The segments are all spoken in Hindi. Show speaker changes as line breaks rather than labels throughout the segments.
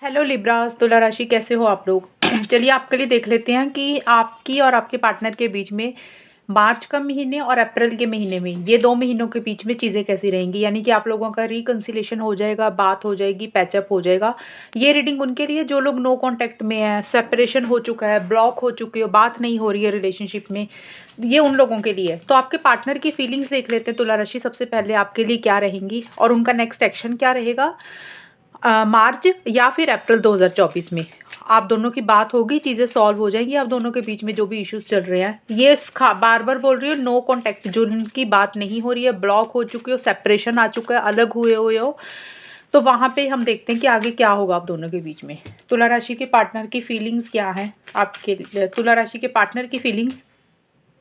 हेलो लिब्रास, तुला राशि कैसे हो आप लोग। चलिए आपके लिए देख लेते हैं कि आपकी और आपके पार्टनर के बीच में मार्च का महीने और अप्रैल के महीने में ये 2 महीनों के बीच में चीज़ें कैसी रहेंगी। यानी कि आप लोगों का रिकंसिलेशन हो जाएगा, बात हो जाएगी, पैचअप हो जाएगा। ये रीडिंग उनके लिए जो लोग नो कॉन्टैक्ट में है, सेपरेशन हो चुका है, ब्लॉक हो चुकी हो, बात नहीं हो रही है रिलेशनशिप में, ये उन लोगों के लिए है। तो आपके पार्टनर की फीलिंग्स देख लेते हैं तुला राशि। सबसे पहले आपके लिए क्या रहेंगी और उनका नेक्स्ट एक्शन क्या रहेगा मार्च या फिर अप्रैल 2024 में। आप दोनों की बात होगी, चीज़ें सॉल्व हो जाएंगी। आप दोनों के बीच में जो भी इश्यूज चल रहे हैं, ये बार बार बोल रही हूँ, नो कॉन्टैक्ट, जो उनकी बात नहीं हो रही है, ब्लॉक हो चुकी हो, सेपरेशन आ चुका है, अलग हुए हो, तो वहाँ पे हम देखते हैं कि आगे क्या होगा आप दोनों के बीच में। तुला राशि के पार्टनर की फीलिंग्स क्या है आपके, तुला राशि के पार्टनर की फीलिंग्स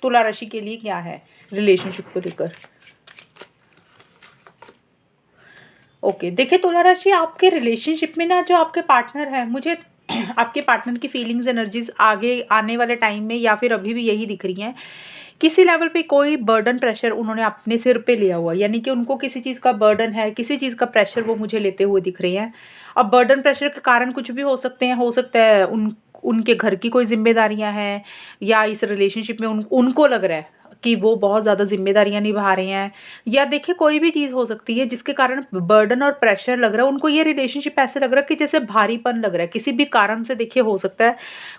तुला राशि के लिए क्या है रिलेशनशिप को लेकर। ओके, देखिए तुला राशि, आपके रिलेशनशिप में ना जो आपके पार्टनर है, मुझे आपके पार्टनर की फीलिंग्स एनर्जीज आगे आने वाले टाइम में या फिर अभी भी यही दिख रही हैं। किसी लेवल पे कोई बर्डन प्रेशर उन्होंने अपने सिर पे लिया हुआ है। यानी कि उनको किसी चीज़ का बर्डन है, किसी चीज़ का प्रेशर वो मुझे लेते हुए दिख रहे हैं। अब बर्डन प्रेशर के कारण कुछ भी हो सकते हैं, हो सकता है उनके घर की कोई जिम्मेदारियां हैं, या इस रिलेशनशिप में उनको लग रहा है कि वो बहुत ज़्यादा जिम्मेदारियां निभा रहे हैं, या देखिए कोई भी चीज़ हो सकती है जिसके कारण बर्डन और प्रेशर लग रहा है उनको। ये रिलेशनशिप ऐसे लग रहा है कि जैसे भारीपन लग रहा है किसी भी कारण से। देखिए हो सकता है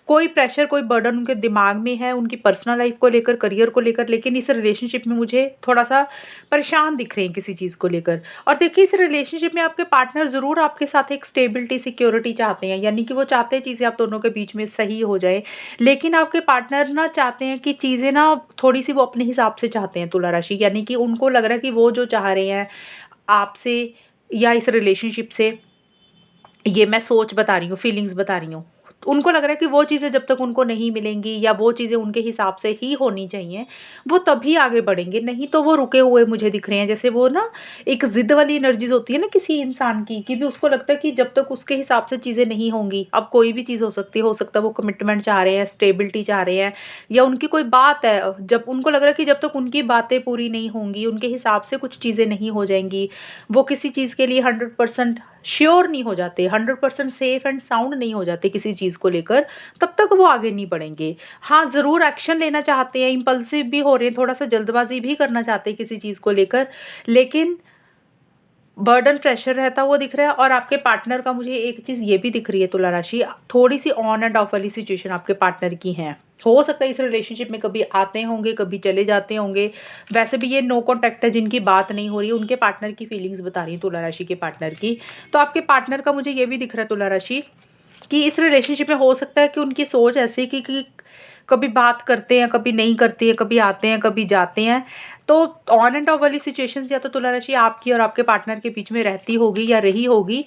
कोई प्रेशर, कोई बर्डन उनके दिमाग में है, उनकी पर्सनल लाइफ को लेकर, करियर को लेकर, लेकिन इस रिलेशनशिप में मुझे थोड़ा सा परेशान दिख रहे हैं किसी चीज़ को लेकर। और देखिए इस रिलेशनशिप में आपके पार्टनर ज़रूर आपके साथ एक स्टेबिलिटी, सिक्योरिटी चाहते हैं। यानी कि वो चाहते हैं चीज़ें आप दोनों के बीच में सही हो जाए, लेकिन आपके पार्टनर ना चाहते हैं कि चीज़ें ना थोड़ी सी वो अपने हिसाब से चाहते हैं तुला राशि। यानी कि उनको लग रहा है कि वो जो चाह रहे हैं आपसे या इस रिलेशनशिप से, ये मैं सोच बता रही हूँ, फीलिंग्स बता रही हूँ, तो उनको लग रहा है कि वो चीज़ें जब तक उनको नहीं मिलेंगी या वो चीज़ें उनके हिसाब से ही होनी चाहिए, वो तभी आगे बढ़ेंगे। नहीं तो वो रुके हुए मुझे दिख रहे हैं। जैसे वो ना एक ज़िद वाली एनर्जीज होती है ना किसी इंसान की, कि भी उसको लगता है कि जब तक उसके हिसाब से चीज़ें नहीं होंगी, अब कोई भी चीज़ हो सकती है, हो सकता है वो कमिटमेंट चाह रहे हैं, स्टेबिलिटी चाह रहे हैं, या उनकी कोई बात है, जब उनको लग रहा है कि जब तक उनकी बातें पूरी नहीं होंगी, उनके हिसाब से कुछ चीज़ें नहीं हो जाएंगी, वो किसी चीज़ के लिए 100% श्योर नहीं हो जाते, 100% सेफ एंड साउंड नहीं हो जाते किसी चीज़ को लेकर, तब तक वो आगे नहीं बढ़ेंगे। हाँ, ज़रूर एक्शन लेना चाहते हैं, इम्पल्सिव भी हो रहे हैं, थोड़ा सा जल्दबाजी भी करना चाहते हैं किसी चीज़ को लेकर, लेकिन बर्डन प्रेशर रहता हुआ दिख रहा है। और आपके पार्टनर का मुझे एक चीज़ ये भी दिख रही है तुला राशि, थोड़ी सी ऑन एंड ऑफ वाली सिचुएशन आपके पार्टनर की है। हो सकता है इस रिलेशनशिप में कभी आते होंगे, कभी चले जाते होंगे। वैसे भी ये नो कॉन्टैक्ट है, जिनकी बात नहीं हो रही है, उनके पार्टनर की फीलिंग्स बता रही है तुला राशि के पार्टनर की। तो आपके पार्टनर का मुझे ये भी दिख रहा है तुला राशि कि इस रिलेशनशिप में हो सकता है कि उनकी सोच ऐसी कि कभी बात करते हैं, कभी नहीं करते हैं, कभी आते हैं, कभी जाते हैं। तो ऑन एंड ऑफ वाली सिचुएशंस या तो तुला राशि आपकी और आपके पार्टनर के बीच में रहती होगी या रही होगी।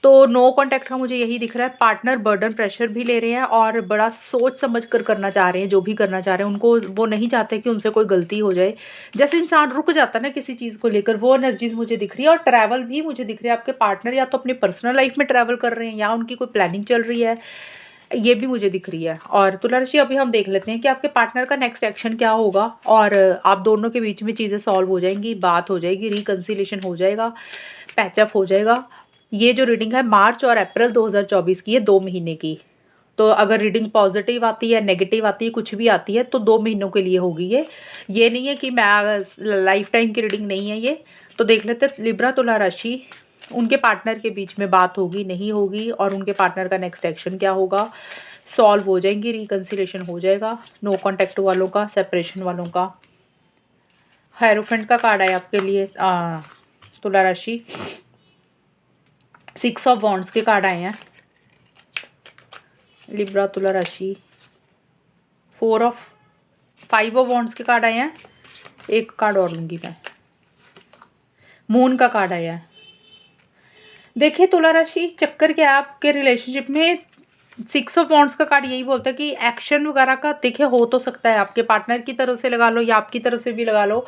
तो नो कॉन्टैक्ट का मुझे यही दिख रहा है। पार्टनर बर्डन प्रेशर भी ले रहे हैं और बड़ा सोच समझ कर करना चाह रहे हैं, जो भी करना चाह रहे हैं। उनको वो नहीं चाहते कि उनसे कोई गलती हो जाए। जैसे इंसान रुक जाता है ना किसी चीज़ को लेकर, वो एनर्जीज मुझे दिख रही है। और ट्रैवल भी मुझे दिख रही है। आपके पार्टनर या तो अपनी पर्सनल लाइफ में ट्रैवल कर रहे हैं या उनकी कोई प्लानिंग चल रही है, ये भी मुझे दिख रही है। और तुला राशि, अभी हम देख लेते हैं कि आपके पार्टनर का नेक्स्ट एक्शन क्या होगा। और आप दोनों के बीच में चीज़ें सॉल्व हो जाएंगी, बात हो जाएगी, रिकंसिलेशन हो जाएगा, पैचअप हो जाएगा। ये जो रीडिंग है मार्च और अप्रैल 2024 की है, 2 महीने की। तो अगर रीडिंग पॉजिटिव आती है, नेगेटिव आती है, कुछ भी आती है, तो 2 महीनों के लिए होगी ये नहीं है कि मैं लाइफ टाइम की रीडिंग नहीं है ये। तो देख लेते हैं लिब्रा तुला राशि, उनके पार्टनर के बीच में बात होगी, नहीं होगी, और उनके पार्टनर का नेक्स्ट एक्शन क्या होगा। सॉल्व हो जाएंगी, रिकंसिलेशन हो जाएगा। नो कॉन्टैक्ट वालों का, सेपरेशन वालों का। हायरोफेंट का कार्ड है आपके लिए तुला राशि। 6 ऑफ वॉन्ड्स के कार्ड आए हैं लिब्रा तुला राशि। 5 ऑफ वॉन्ड्स के कार्ड आए हैं। एक कार्ड और लूंगी मैं। मून का कार्ड आया है। देखिए तुला राशि, चक्कर क्या है आपके रिलेशनशिप में। 6 ऑफ वॉन्ड्स का कार्ड यही बोलता है कि एक्शन वगैरह का देखिए हो तो सकता है, आपके पार्टनर की तरफ से लगा लो या आपकी तरफ से भी लगा लो।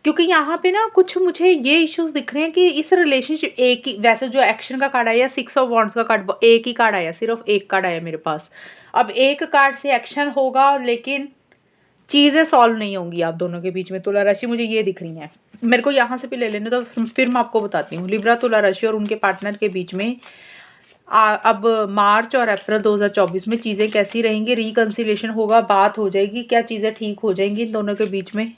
क्योंकि यहाँ पे ना कुछ मुझे ये इश्यूज दिख रहे हैं कि इस रिलेशनशिप, एक ही वैसे जो एक्शन का कार्ड आया, 6 ऑफ वॉन्ड्स का कार्ड, एक ही कार्ड आया, सिर्फ एक कार्ड आया मेरे पास। अब एक कार्ड से एक्शन होगा, लेकिन चीज़ें सॉल्व नहीं होंगी आप दोनों के बीच में तुला राशि, मुझे ये दिख रही हैं। मेरे को यहाँ से भी ले लेने तो फिर मैं आपको बताती हूँ। लिब्रा तुला राशि और उनके पार्टनर के बीच में अब मार्च और अप्रैल 2024 में चीज़ें कैसी रहेंगी? रिकंसिलिएशन होगा, बात हो जाएगी, क्या चीज़ें ठीक हो जाएंगी इन दोनों के बीच में?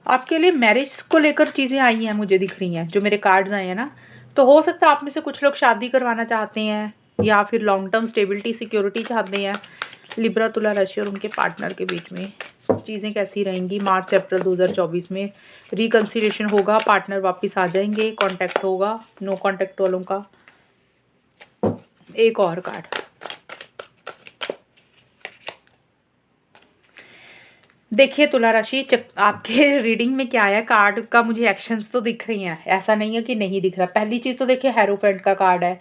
आपके लिए मैरिज को लेकर चीज़ें आई हैं, मुझे दिख रही हैं जो मेरे कार्ड्स आए हैं ना। तो हो सकता है आप में से कुछ लोग शादी करवाना चाहते हैं या फिर लॉन्ग टर्म स्टेबिलिटी सिक्योरिटी चाहते हैं। लिब्रा, तुला राशि और उनके पार्टनर के बीच में चीज़ें कैसी रहेंगी मार्च अप्रैल 2024 में? रिकंसिलिएशन होगा, पार्टनर वापस आ जाएंगे, कांटेक्ट होगा, नो कांटेक्ट वालों का। एक और कार्ड। देखिए तुला राशि, आपके रीडिंग में क्या आया कार्ड का, मुझे एक्शंस तो दिख रही हैं, ऐसा नहीं है कि नहीं दिख रहा। पहली चीज़ तो देखिए हेरोफेंट का कार्ड है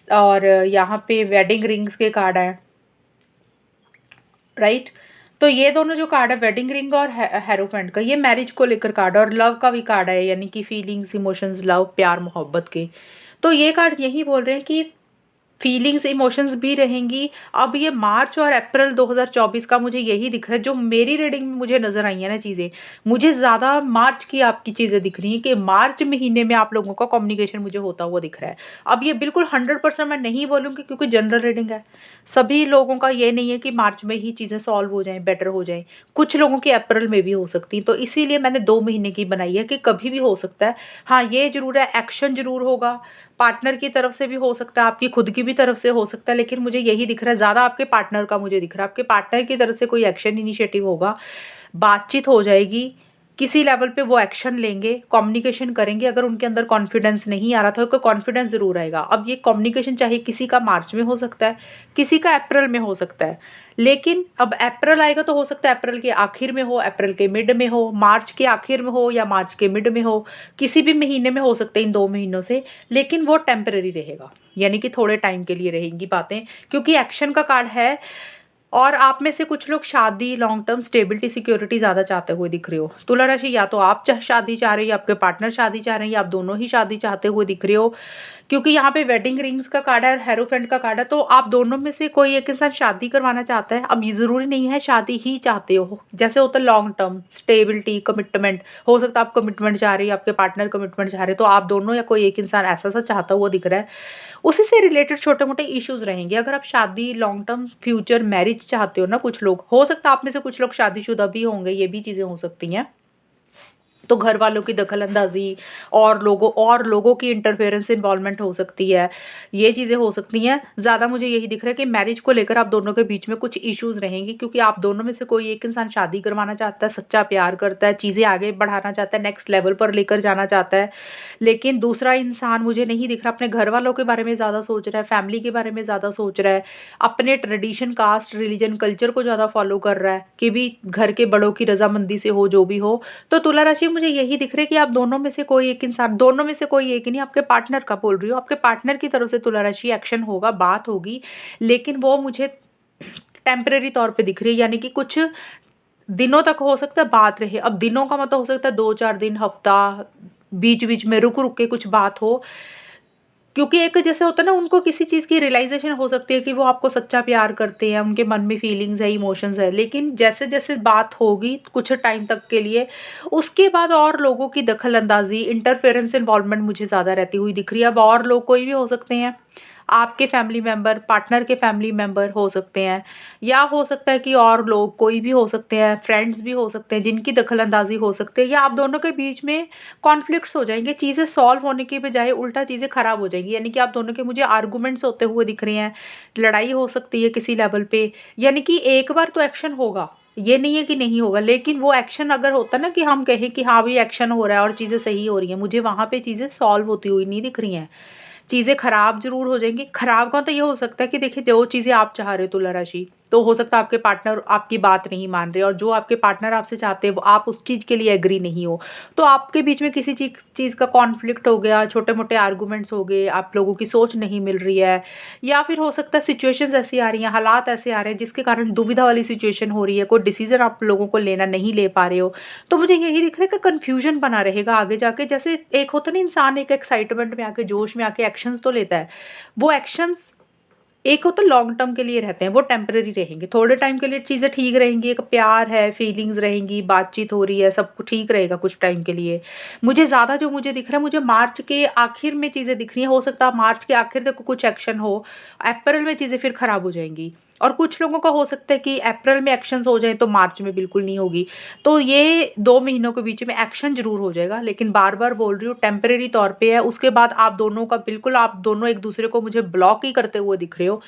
और यहाँ पे वेडिंग रिंग्स के कार्ड है, राइट। तो ये दोनों जो कार्ड है, वेडिंग रिंग और हेरोफेंट का, ये मैरिज को लेकर कार्ड है और लव का भी कार्ड है, यानी कि फीलिंग्स, इमोशंस, लव, प्यार मोहब्बत के। तो ये कार्ड यही बोल रहे हैं कि फीलिंग्स, इमोशंस भी रहेंगी। अब ये मार्च और अप्रैल 2024 का मुझे यही दिख रहा है, जो मेरी रीडिंग में मुझे नज़र आई है ना चीज़ें, मुझे ज़्यादा मार्च की आपकी चीज़ें दिख रही हैं कि मार्च महीने में आप लोगों का कम्युनिकेशन मुझे होता हुआ दिख रहा है। अब ये बिल्कुल 100% मैं नहीं बोलूँगी क्योंकि जनरल रीडिंग है, सभी लोगों का ये नहीं है कि मार्च में ही चीज़ें सॉल्व हो जाएँ, बेटर हो जाएँ, कुछ लोगों की अप्रैल में भी हो सकती हैं। तो इसीलिए मैंने 2 महीने की बनाई है कि कभी भी हो सकता है। हाँ, ये ज़रूर है, एक्शन ज़रूर होगा, पार्टनर की तरफ से भी हो सकता है, आपकी खुद की भी तरफ से हो सकता है, लेकिन मुझे यही दिख रहा है, ज़्यादा आपके पार्टनर का मुझे दिख रहा है। आपके पार्टनर की तरफ से कोई एक्शन इनिशिएटिव होगा, बातचीत हो जाएगी, किसी लेवल पे वो एक्शन लेंगे, कम्युनिकेशन करेंगे। अगर उनके अंदर कॉन्फिडेंस नहीं आ रहा था, तो कॉन्फिडेंस ज़रूर आएगा। अब ये कम्युनिकेशन चाहे किसी का मार्च में हो सकता है, किसी का अप्रैल में हो सकता है, लेकिन अब अप्रैल आएगा तो हो सकता है अप्रैल के आखिर में हो, अप्रैल के मिड में हो, मार्च के आखिर में हो या मार्च के मिड में हो, किसी भी महीने में हो सकते हैं इन 2 महीनों से, लेकिन वो टेम्परेरी रहेगा, यानी कि थोड़े टाइम के लिए रहेंगी बातें, क्योंकि एक्शन का कार्ड है। और आप में से कुछ लोग शादी, लॉन्ग टर्म स्टेबिलिटी, सिक्योरिटी ज़्यादा चाहते हुए दिख रहे हो। तुला राशि, या तो आप शादी चाह रहे हो या आपके पार्टनर शादी चाह रहे हैं या आप दोनों ही शादी चाहते हुए दिख रहे हो, क्योंकि यहाँ पे वेडिंग रिंग्स का कार्ड है और हेरोफेंट का कार्ड है। तो आप दोनों में से कोई एक इंसान शादी करवाना चाहता है। अब ये ज़रूरी नहीं है शादी ही चाहते हो, जैसे होता है लॉन्ग टर्म स्टेबिलिटी, कमिटमेंट, हो सकता है आप कमिटमेंट चाह रही है, आपके पार्टनर कमिटमेंट चाह रहे हैं, तो आप दोनों या कोई एक इंसान ऐसा सा चाहता हुआ दिख रहा है। उसी से रिलेटेड छोटे मोटे इश्यूज रहेंगे। अगर आप शादी, लॉन्ग टर्म फ्यूचर मैरिज चाहते हो ना, कुछ लोग, हो सकता है आप में से कुछ लोग शादीशुदा भी होंगे, ये भी चीज़ें हो सकती हैं। तो घर वालों की दखल-अंदाज़ी और लोगों की इंटरफेरेंस, इन्वॉल्वमेंट हो सकती है, ये चीज़ें हो सकती हैं। ज़्यादा मुझे यही दिख रहा है कि मैरिज को लेकर आप दोनों के बीच में कुछ इश्यूज़ रहेंगी, क्योंकि आप दोनों में से कोई एक इंसान शादी करवाना चाहता है, सच्चा प्यार करता है, चीज़ें आगे बढ़ाना चाहता है, नेक्स्ट लेवल पर लेकर जाना चाहता है। लेकिन दूसरा इंसान मुझे नहीं दिख रहा, अपने घर वालों के बारे में ज़्यादा सोच रहा है, फैमिली के बारे में ज़्यादा सोच रहा है, अपने ट्रेडिशन, कास्ट, रिलीजन, कल्चर को ज़्यादा फॉलो कर रहा है कि भी घर के बड़ों की रज़ामंदी से हो, जो भी हो। तो तुला राशि, मुझे यही दिख रहा है कि आप दोनों में से कोई एक इंसान, दोनों में से कोई एक ही नहीं, आपके पार्टनर का बोल रही हो, आपके पार्टनर की तरफ से तुला राशि एक्शन होगा, बात होगी, लेकिन वो मुझे टेम्परेरी तौर पे दिख रही है, यानी कि कुछ दिनों तक हो सकता है बात रहे। अब दिनों का मतलब हो सकता है 2-4 दिन, हफ्ता, बीच-बीच में रुक-रुक के कुछ बात हो, क्योंकि एक जैसे होता है ना, उनको किसी चीज़ की रियलाइज़ेशन हो सकती है कि वो आपको सच्चा प्यार करते हैं, उनके मन में फीलिंग्स है, इमोशंस है, लेकिन जैसे-जैसे बात होगी कुछ टाइम तक के लिए, उसके बाद और लोगों की दखल-अंदाज़ी, इंटरफेरेंस, इन्वॉल्वमेंट मुझे ज़्यादा रहती हुई दिख रही है। अब और लोग कोई भी हो सकते हैं, आपके फैमिली मेंबर, पार्टनर के फैमिली मेंबर हो सकते हैं, या हो सकता है कि और लोग कोई भी हो सकते हैं, फ्रेंड्स भी हो सकते हैं, जिनकी दखल-अंदाज़ी हो सकती है, या आप दोनों के बीच में कॉन्फ्लिक्ट्स हो जाएँगे, चीज़ें सॉल्व होने की बजाय उल्टा चीज़ें ख़राब हो जाएँगी, यानी कि आप दोनों के मुझे आर्गुमेंट्स होते हुए दिख रहे हैं, लड़ाई हो सकती है किसी लेवल पे, यानी कि एक बार तो एक्शन होगा, ये नहीं है कि नहीं होगा, लेकिन वो एक्शन अगर होता है ना कि हम कहें कि हाँ, भई एक्शन हो रहा है और चीज़ें सही हो रही हैं, मुझे वहाँ पे चीज़ें सॉल्व होती हुई नहीं दिख रही हैं। चीज़ें खराब ज़रूर हो जाएँगी। खराब का तो ये हो सकता है कि देखिए, जो चीज़ें आप चाह रहे हो तुला राशि, तो हो सकता है आपके पार्टनर आपकी बात नहीं मान रहे, और जो आपके पार्टनर आपसे चाहते हैं वो आप उस चीज़ के लिए एग्री नहीं हो। तो आपके बीच में किसी चीज़ का कॉन्फ्लिक्ट हो गया, छोटे-मोटे आर्गुमेंट्स हो गए, आप लोगों की सोच नहीं मिल रही है, या फिर हो सकता है सिचुएशंस ऐसी आ रही हैं, हालात ऐसे आ रहे हैं जिसके कारण दुविधा वाली सिचुएशन हो रही है, कोई डिसीज़न आप लोगों को लेना नहीं ले पा रहे हो। तो मुझे यही दिख रहा है कि कन्फ्यूजन बना रहेगा आगे जाके। जैसे एक होता है ना, इंसान एक एक्साइटमेंट में आके, जोश में आके एक्शंस तो लेता है, वो एक्शंस एक होता है लॉन्ग टर्म के लिए रहते हैं, वो टेम्परेरी रहेंगे, थोड़े टाइम के लिए चीज़ें ठीक रहेंगी, एक प्यार है, फीलिंग्स रहेंगी, बातचीत हो रही है, सब कुछ ठीक रहेगा कुछ टाइम के लिए। मुझे ज़्यादा जो मुझे दिख रहा है, मुझे मार्च के आखिर में चीज़ें दिख रही हैं, हो सकता है मार्च के आखिर तक कुछ एक्शन हो, अप्रैल में चीज़ें फिर खराब हो जाएँगी। और कुछ लोगों का हो सकता है कि अप्रैल में एक्शंस हो जाएँ तो मार्च में बिल्कुल नहीं होगी। तो ये 2 महीनों के बीच में एक्शन ज़रूर हो जाएगा, लेकिन बार-बार बोल रही हूँ टेम्परेरी तौर पे है, उसके बाद आप दोनों का बिल्कुल आप दोनों एक-दूसरे को मुझे ब्लॉक ही करते हुए दिख रहे हो।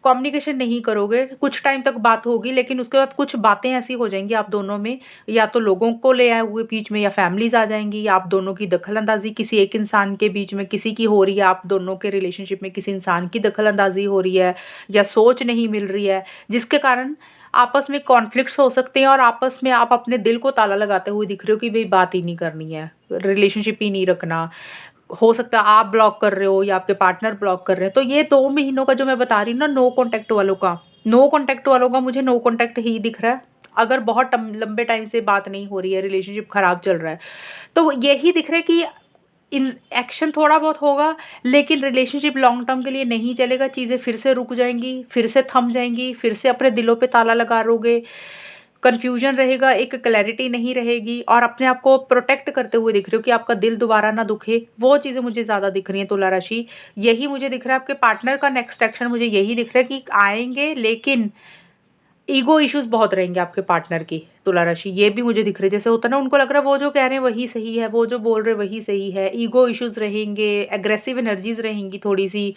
कम्युनिकेशन नहीं करोगे, कुछ टाइम तक बात होगी, लेकिन उसके बाद कुछ बातें ऐसी हो जाएँगी आप दोनों में, या तो लोगों को ले आए हुए बीच में, या फैमिलीज़ आ जाएँगी, या आप दोनों की दखल-अंदाज़ी किसी एक इंसान के बीच में किसी की हो रही है, आप दोनों के रिलेशनशिप में किसी इंसान की दखल-अंदाज़ी हो रही है, या सोच नहीं मिल रही है, जिसके कारण आपस में कॉन्फ्लिक्ट्स हो सकते हैं और आपस में आप अपने दिल को ताला लगाते हुए दिख रहे हो कि भई बात ही नहीं करनी है, रिलेशनशिप ही नहीं रखना। हो सकता है आप ब्लॉक कर रहे हो या आपके पार्टनर ब्लॉक कर रहे हैं। तो ये 2 महीनों का जो मैं बता रही हूँ ना, नो कॉन्टैक्ट वालों का मुझे नो कॉन्टैक्ट ही दिख रहा है। अगर बहुत लंबे टाइम से बात नहीं हो रही है, रिलेशनशिप खराब चल रहा है, तो यही दिख रहा है कि इन एक्शन थोड़ा बहुत होगा, लेकिन रिलेशनशिप लॉन्ग टर्म के लिए नहीं चलेगा, चीज़ें फिर से रुक जाएँगी, फिर से थम जाएँगी, फिर से अपने दिलों पे ताला लगा लोगे, कन्फ्यूजन रहेगा, एक क्लैरिटी नहीं रहेगी, और अपने आप को प्रोटेक्ट करते हुए दिख रहे हो कि आपका दिल दोबारा ना दुखे, वो चीज़ें मुझे ज़्यादा दिख रही हैं तुला राशि। यही मुझे दिख रहा है, आपके पार्टनर का नेक्स्ट एक्शन मुझे यही दिख रहा है कि आएँगे, लेकिन ईगो इश्यूज़ बहुत रहेंगे आपके पार्टनर की, तुला राशि। ये भी मुझे दिख रहा है, जैसे होता है ना, उनको लग रहा है वो जो कह रहे हैं वही सही है, वो जो बोल रहे हैं वही सही है। ईगो इश्यूज़ रहेंगे, एग्रेसिव एनर्जीज़ रहेंगी थोड़ी-सी,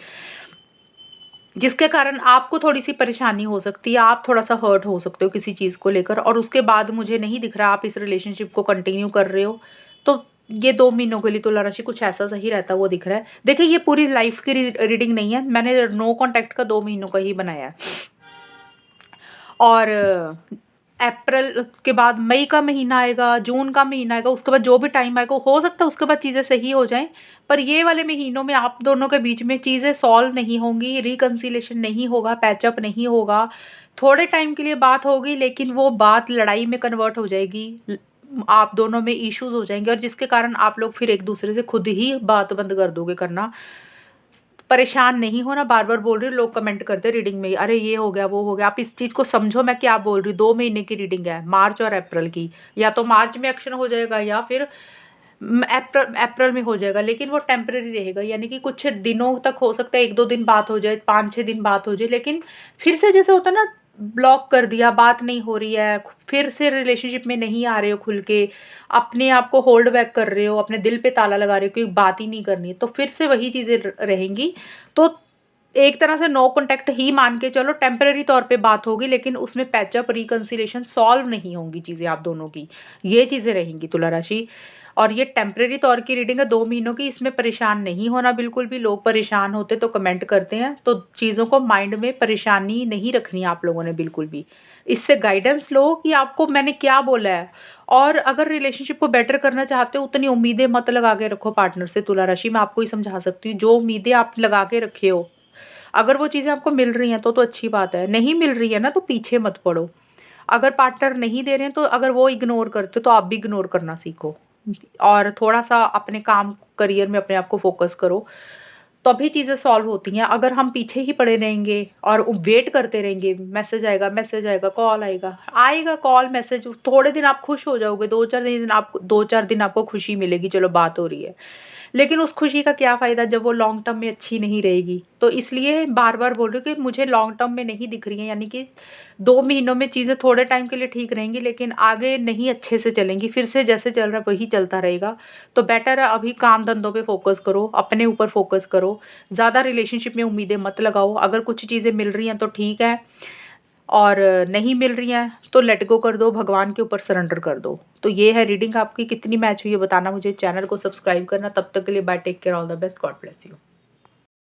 जिसके कारण आपको थोड़ी-सी परेशानी हो सकती है, आप थोड़ा-सा हर्ट हो सकते हो किसी चीज़ को लेकर, और उसके बाद मुझे नहीं दिख रहा आप इस रिलेशनशिप को कंटिन्यू कर रहे हो। तो ये 2 महीनों के लिए तुला राशि कुछ ऐसा सही रहता हुआ दिख रहा है। देखिए, ये पूरी लाइफ़ की रीडिंग नहीं है, मैंने नो कॉन्टैक्ट का 2 महीनों का ही बनाया है। और अप्रैल के बाद मई का महीना आएगा, जून का महीना आएगा, उसके बाद जो भी टाइम आएगा, हो सकता है उसके बाद चीज़ें सही हो जाएँ। पर ये वाले महीनों में आप दोनों के बीच में चीज़ें सॉल्व नहीं होंगी, रिकन्सिलिएशन नहीं होगा, पैचअप नहीं होगा। थोड़े टाइम के लिए बात होगी, लेकिन वो बात लड़ाई में कन्वर्ट हो जाएगी। आप दोनों में इश्यूज़ हो जाएँगे, और जिसके कारण आप लोग फिर एक-दूसरे से खुद ही बात बंद कर दोगे करना। परेशान नहीं होना, बार-बार बोल रही हूँ, लोग कमेंट करते हैं रीडिंग में, अरे ये हो गया, वो हो गया। आप इस चीज़ को समझो मैं क्या बोल रही हूँ, 2 महीने की रीडिंग है, मार्च और अप्रैल की। या तो मार्च में एक्शन हो जाएगा, या फिर अप्रैल में हो जाएगा, लेकिन वो टेम्परेरी रहेगा, यानी कि कुछ दिनों तक हो सकता है, 1-2 दिन बात हो जाए, 5-6 दिन बात हो जाए, लेकिन फिर से जैसे होता है ना, ब्लॉक कर दिया, बात नहीं हो रही है, फिर से रिलेशनशिप में नहीं आ रहे हो खुल के, अपने आप को होल्ड बैक कर रहे हो, अपने दिल पे ताला लगा रहे हो कि बात ही नहीं करनी है, तो फिर से वही चीज़ें रहेंगी। तो एक तरह से नो कॉन्टैक्ट ही मान के चलो, टेम्परेरी तौर पे बात होगी, लेकिन उसमें पैचअप, रिकन्सिलिएशन सॉल्व नहीं होंगी चीज़ें आप दोनों की। ये चीज़ें रहेंगी तुला राशि। और ये टेम्परेरी तौर की रीडिंग है 2 महीनों की, इसमें परेशान नहीं होना बिल्कुल भी। लोग परेशान होते तो कमेंट करते हैं, तो चीज़ों को माइंड में परेशानी नहीं रखनी आप लोगों ने बिल्कुल भी। इससे गाइडेंस लो कि आपको मैंने क्या बोला है, और अगर रिलेशनशिप को बेटर करना चाहते हो, उतनी उम्मीदें मत लगा के रखो पार्टनर से तुला राशि। मैं आपको ही समझा सकती हूँ, जो उम्मीदें आप लगा के रखे हो, अगर वो चीज़ें आपको मिल रही हैं तो अच्छी बात है, नहीं मिल रही है ना तो पीछे मत पड़ो। अगर पार्टनर नहीं दे रहे हैं, तो अगर वो इग्नोर करते हो तो आप भी इग्नोर करना सीखो, और थोड़ा-सा अपने काम, करियर में अपने आप को फ़ोकस करो, तभी चीज़ें सॉल्व होती हैं। अगर हम पीछे ही पड़े रहेंगे और वेट करते रहेंगे, मैसेज आएगा, कॉल आएगा, कॉल, मैसेज, थोड़े दिन आप खुश हो जाओगे, 2-4 दिन आपको खुशी मिलेगी, चलो बात हो रही है। लेकिन उस खुशी का क्या फ़ायदा जब वो लॉन्ग टर्म में अच्छी नहीं रहेगी। तो इसलिए बार-बार बोल रही हूँ कि मुझे लॉन्ग टर्म में नहीं दिख रही हैं, यानी कि 2 महीनों में चीज़ें थोड़े टाइम के लिए ठीक रहेंगी, लेकिन आगे नहीं अच्छे से चलेंगी। फिर से जैसे चल रहा है वही चलता रहेगा। तो बेटर है अभी काम धंधों पे फ़ोकस करो, अपने ऊपर फ़ोकस करो। ज़्यादा रिलेशनशिप में उम्मीदें मत लगाओ। अगर कुछ चीज़ें मिल रही हैं तो ठीक है, और नहीं मिल रही हैं तो लेट गो कर दो, भगवान के ऊपर सरेंडर कर दो। तो ये है रीडिंग, आपकी कितनी मैच हुई है बताना मुझे, चैनल को सब्सक्राइब करना। तब तक के लिए bye, take care, all the best, God bless you.